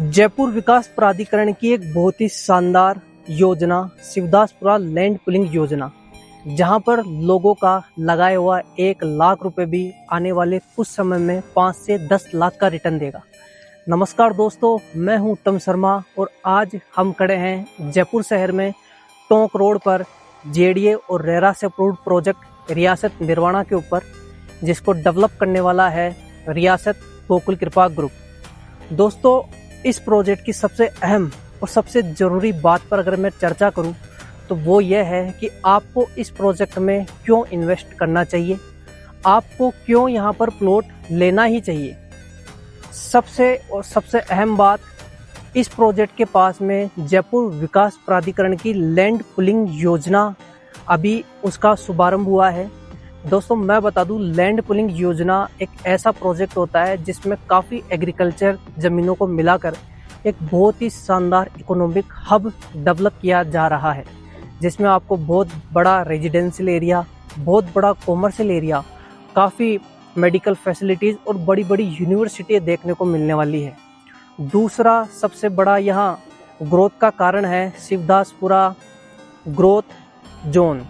जयपुर विकास प्राधिकरण की एक बहुत ही शानदार योजना शिवदासपुरा लैंड पुलिंग योजना, जहां पर लोगों का लगाया हुआ 1 लाख रुपए भी आने वाले कुछ समय में 5 से 10 लाख का रिटर्न देगा। नमस्कार दोस्तों, मैं हूं उत्तम शर्मा और आज हम खड़े हैं जयपुर शहर में टोंक रोड पर जेडीए और रेरा से अप्रूव्ड प्रोजेक्ट रियासत निर्वाणा के ऊपर, जिसको डेवलप करने वाला है रियासत गोकुल कृपा ग्रुप। दोस्तों, इस प्रोजेक्ट की सबसे अहम और सबसे ज़रूरी बात पर अगर मैं चर्चा करूं तो वो ये है कि आपको इस प्रोजेक्ट में क्यों इन्वेस्ट करना चाहिए, आपको क्यों यहां पर प्लॉट लेना ही चाहिए। सबसे अहम बात, इस प्रोजेक्ट के पास में जयपुर विकास प्राधिकरण की लैंड पुलिंग योजना अभी उसका शुभारंभ हुआ है। दोस्तों, मैं बता दूं, लैंड पुलिंग योजना एक ऐसा प्रोजेक्ट होता है जिसमें काफ़ी एग्रीकल्चर ज़मीनों को मिलाकर एक बहुत ही शानदार इकोनॉमिक हब डेवलप किया जा रहा है, जिसमें आपको बहुत बड़ा रेजिडेंशियल एरिया, बहुत बड़ा कॉमर्शियल एरिया, काफ़ी मेडिकल फैसिलिटीज़ और बड़ी बड़ी यूनिवर्सिटी देखने को मिलने वाली है। दूसरा सबसे बड़ा यहाँ ग्रोथ का कारण है शिवदासपुरा ग्रोथ जोन।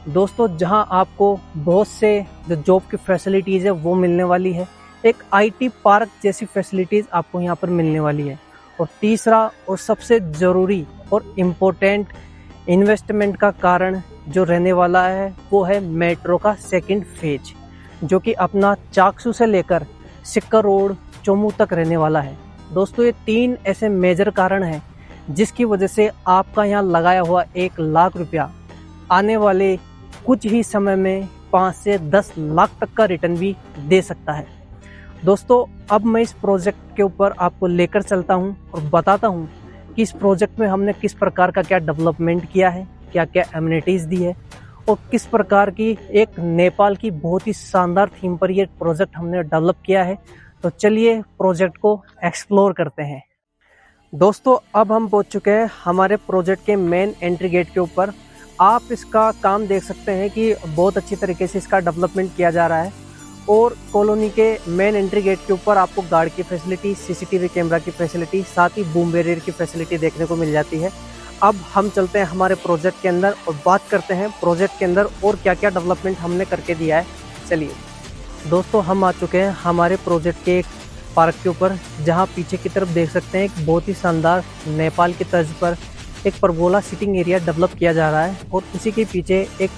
दोस्तों, जहां आपको बहुत से जो जॉब की फैसिलिटीज़ है वो मिलने वाली है, एक आईटी पार्क जैसी फैसिलिटीज़ आपको यहां पर मिलने वाली है। और तीसरा और सबसे ज़रूरी और इम्पोर्टेंट इन्वेस्टमेंट का कारण जो रहने वाला है वो है मेट्रो का सेकंड फेज, जो कि अपना चाकसू से लेकर सिक्कर रोड चोमू तक रहने वाला है। दोस्तों, ये 3 ऐसे मेजर कारण हैं जिसकी वजह से आपका यहाँ लगाया हुआ 1 लाख रुपया आने वाले कुछ ही समय में 5 से 10 लाख तक का रिटर्न भी दे सकता है। दोस्तों, अब मैं इस प्रोजेक्ट के ऊपर आपको लेकर चलता हूं और बताता हूं कि इस प्रोजेक्ट में हमने किस प्रकार का क्या डेवलपमेंट किया है, क्या क्या एमिनिटीज़ दी है और किस प्रकार की एक नेपाल की बहुत ही शानदार थीम पर ये प्रोजेक्ट हमने डेवलप किया है। तो चलिए प्रोजेक्ट को एक्सप्लोर करते हैं। दोस्तों, अब हम पहुंच चुके हैं हमारे प्रोजेक्ट के मेन एंट्री गेट के ऊपर। आप इसका काम देख सकते हैं कि बहुत अच्छी तरीके से इसका डेवलपमेंट किया जा रहा है और कॉलोनी के मेन एंट्री गेट के ऊपर आपको गार्ड की फैसिलिटी, सीसीटीवी कैमरा की फैसिलिटी, साथ ही बूम बैरियर की फैसिलिटी देखने को मिल जाती है। अब हम चलते हैं हमारे प्रोजेक्ट के अंदर और बात करते हैं प्रोजेक्ट के अंदर और क्या क्या डेवलपमेंट हमने करके दिया है। चलिए दोस्तों, हम आ चुके हैं हमारे प्रोजेक्ट के एक पार्क के ऊपर, जहाँ पीछे की तरफ देख सकते हैं एक बहुत ही शानदार नेपाल की तर्ज पर एक परगोला सिटिंग एरिया डेवलप किया जा रहा है और उसी के पीछे एक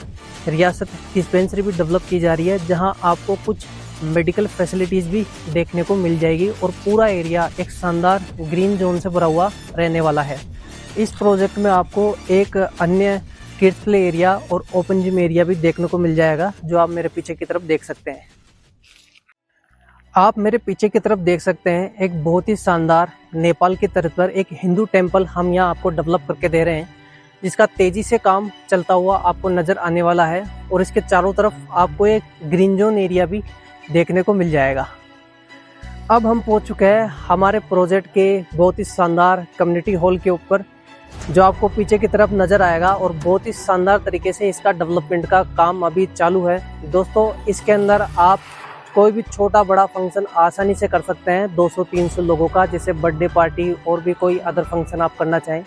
रियासत डिस्पेंसरी भी डेवलप की जा रही है, जहां आपको कुछ मेडिकल फैसिलिटीज़ भी देखने को मिल जाएगी और पूरा एरिया एक शानदार ग्रीन जोन से भरा हुआ रहने वाला है। इस प्रोजेक्ट में आपको एक अन्य किड्स प्ले एरिया और ओपन जिम एरिया भी देखने को मिल जाएगा, जो आप मेरे पीछे की तरफ देख सकते हैं। आप मेरे पीछे की तरफ देख सकते हैं एक बहुत ही शानदार नेपाल की तर्ज पर एक हिंदू टेम्पल हम यहाँ आपको डेवलप करके दे रहे हैं, जिसका तेज़ी से काम चलता हुआ आपको नज़र आने वाला है और इसके चारों तरफ आपको एक ग्रीन जोन एरिया भी देखने को मिल जाएगा। अब हम पहुँच चुके हैं हमारे प्रोजेक्ट के बहुत ही शानदार कम्युनिटी हॉल के ऊपर, जो आपको पीछे की तरफ नज़र आएगा और बहुत ही शानदार तरीके से इसका डेवलपमेंट का काम अभी चालू है। दोस्तों, इसके अंदर आप कोई भी छोटा बड़ा फंक्शन आसानी से कर सकते हैं 200-300 लोगों का, जैसे बर्थडे पार्टी और भी कोई अदर फंक्शन आप करना चाहें।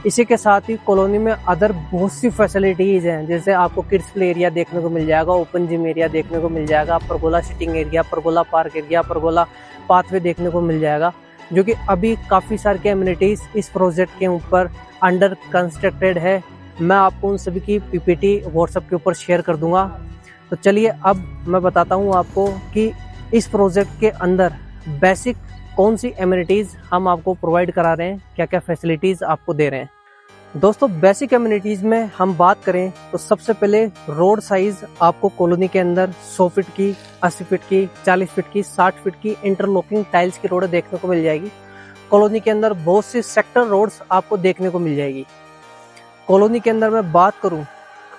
इसी के साथ ही कॉलोनी में अदर बहुत सी फैसिलिटीज़ हैं, जैसे आपको किड्स प्ले एरिया देखने को मिल जाएगा, ओपन जिम एरिया देखने को मिल जाएगा, pergola sitting area, pergola park area, pergola pathway देखने को मिल जाएगा, जो कि अभी काफ़ी सारी के एमिनिटीज़ इस प्रोजेक्ट के ऊपर अंडर कंस्ट्रक्टेड है। मैं आपको उन सभी की पीपीटी व्हाट्सएप के ऊपर शेयर कर दूँगा। तो चलिए अब मैं बताता हूँ आपको कि इस प्रोजेक्ट के अंदर बेसिक कौन सी एमिनिटीज़ हम आपको प्रोवाइड करा रहे हैं, क्या क्या फैसिलिटीज़ आपको दे रहे हैं। दोस्तों, बेसिक एमिनिटीज़ में हम बात करें तो सबसे पहले रोड साइज़ आपको कॉलोनी के अंदर 100 फीट की, 80 फीट की, 40 फीट की, 60 फीट की इंटरलॉकिंग टाइल्स की रोड देखने को मिल जाएगी। कॉलोनी के अंदर बहुत सी सेक्टर रोड्स आपको देखने को मिल जाएगी। कॉलोनी के अंदर मैं बात करूँ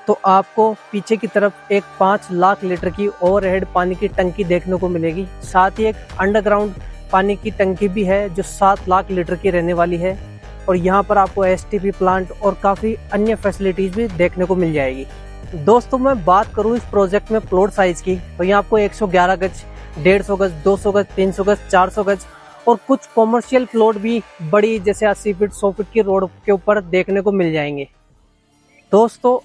तो आपको पीछे की तरफ एक 5 लाख लीटर की ओवरहेड पानी की टंकी देखने को मिलेगी। साथ ही एक अंडरग्राउंड पानी की टंकी भी है जो 7 लाख लीटर की रहने वाली है और यहाँ पर आपको एसटीपी प्लांट और काफ़ी अन्य फैसिलिटीज़ भी देखने को मिल जाएगी। दोस्तों, मैं बात करूँ इस प्रोजेक्ट में प्लॉट साइज़ की तो यहाँ आपको 111 गज, 150 गज, 200 गज, 300 गज, 400 गज और कुछ कॉमर्शियल प्लॉट भी बड़ी जैसे 80 फीट 100 फीट की रोड के ऊपर देखने को मिल जाएंगे। दोस्तों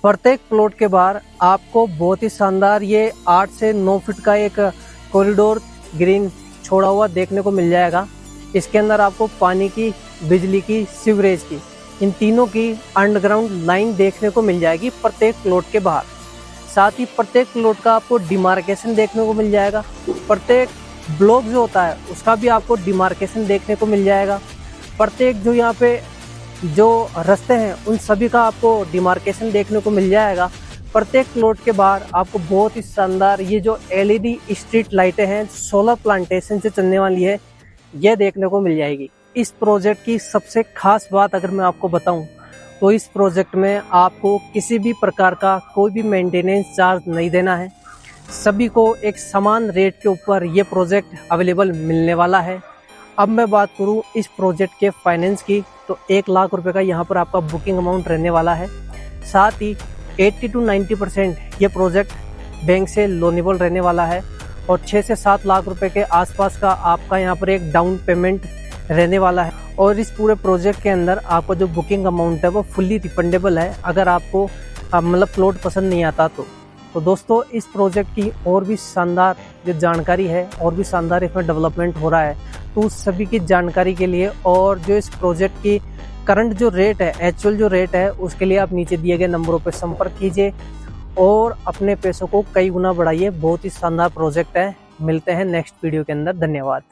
प्रत्येक प्लॉट के बाहर आपको बहुत ही शानदार ये 8 से 9 फीट का एक कॉरिडोर ग्रीन छोड़ा हुआ देखने को मिल जाएगा। इसके अंदर आपको पानी की, बिजली की, सीवरेज की, इन तीनों की अंडरग्राउंड लाइन देखने को मिल जाएगी प्रत्येक प्लॉट के बाहर। साथ ही प्रत्येक प्लॉट का आपको डिमार्केशन देखने को मिल जाएगा। प्रत्येक ब्लॉक जो होता है उसका भी आपको डिमार्केशन देखने को मिल जाएगा। प्रत्येक जो यहाँ पे जो रास्ते हैं उन सभी का आपको डिमार्केशन देखने को मिल जाएगा। प्रत्येक प्लॉट के बाहर आपको बहुत ही शानदार ये जो LED स्ट्रीट लाइटें हैं सोलर प्लांटेशन से चलने वाली है, ये देखने को मिल जाएगी। इस प्रोजेक्ट की सबसे खास बात अगर मैं आपको बताऊं तो इस प्रोजेक्ट में आपको किसी भी प्रकार का कोई भी मेंटेनेंस चार्ज नहीं देना है। सभी को एक समान रेट के ऊपर ये प्रोजेक्ट अवेलेबल मिलने वाला है। अब मैं बात करूं इस प्रोजेक्ट के फाइनेंस की तो 1 लाख रुपए का यहाँ पर आपका बुकिंग अमाउंट रहने वाला है। साथ ही 80 to 90% ये प्रोजेक्ट बैंक से लोनेबल रहने वाला है और 6 से 7 लाख रुपए के आसपास का आपका यहाँ पर एक डाउन पेमेंट रहने वाला है। और इस पूरे प्रोजेक्ट के अंदर आपका जो बुकिंग अमाउंट है वो फुल्ली रिफंडेबल है अगर आपको मतलब प्लॉट पसंद नहीं आता तो दोस्तों इस प्रोजेक्ट की और भी शानदार जो जानकारी है और भी शानदार इसमें डेवलपमेंट हो रहा है, तो उस सभी की जानकारी के लिए और जो इस प्रोजेक्ट की करंट जो रेट है, एक्चुअल जो रेट है, उसके लिए आप नीचे दिए गए नंबरों पर संपर्क कीजिए और अपने पैसों को कई गुना बढ़ाइए। बहुत ही शानदार प्रोजेक्ट है। मिलते हैं नेक्स्ट वीडियो के अंदर। धन्यवाद।